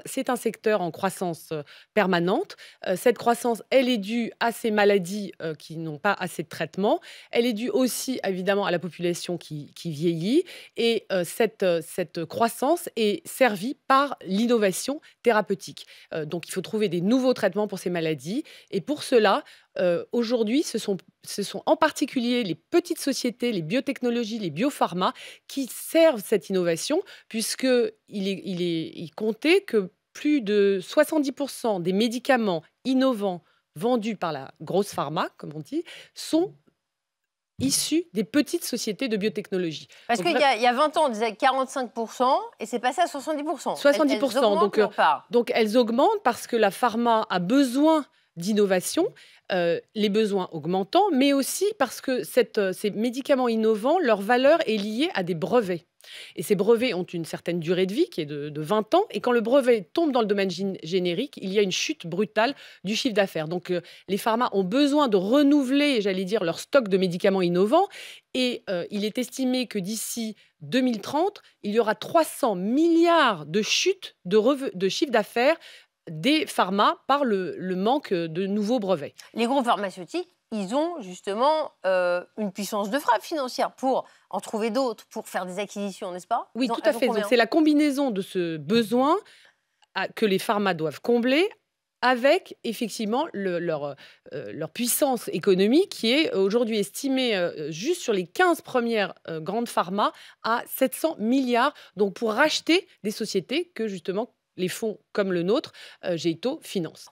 c'est un secteur en croissance permanente. Cette croissance, elle est due à ces maladies qui n'ont pas assez de traitement. Elle est due aussi, évidemment, à la population qui vieillit. Et cette croissance est servie par l'innovation thérapeutique. Donc, il faut trouver des nouveaux traitements pour ces maladies. Et pour cela, aujourd'hui, ce sont en particulier les petites sociétés, les biotechnologies, les biopharma qui servent cette innovation, puisqu'il est compté que plus de 70% des médicaments innovants vendus par la grosse pharma, comme on dit, sont issus des petites sociétés de biotechnologie. Parce Donc, qu'il y a 20 ans, on disait 45% et c'est passé à 70%. 70%. Elles augmentent leur part. Donc, elles augmentent parce que la pharma a besoin d'innovation, les besoins augmentant, mais aussi parce que ces médicaments innovants, leur valeur est liée à des brevets. Et ces brevets ont une certaine durée de vie qui est de 20 ans. Et quand le brevet tombe dans le domaine générique, il y a une chute brutale du chiffre d'affaires. Donc, les pharmas ont besoin de renouveler, j'allais dire, leur stock de médicaments innovants. Et il est estimé que d'ici 2030, il y aura 300 milliards de chutes de chiffre d'affaires des pharmas par le manque de nouveaux brevets. Les groupes pharmaceutiques, ils ont justement une puissance de frappe financière pour en trouver d'autres, pour faire des acquisitions, n'est-ce pas? Oui, tout à fait. Donc, c'est la combinaison de ce besoin que les pharmas doivent combler avec effectivement leur puissance économique qui est aujourd'hui estimée juste sur les 15 premières grandes pharmas à 700 milliards, donc pour racheter des sociétés que justement les fonds comme le nôtre, Géito, financent.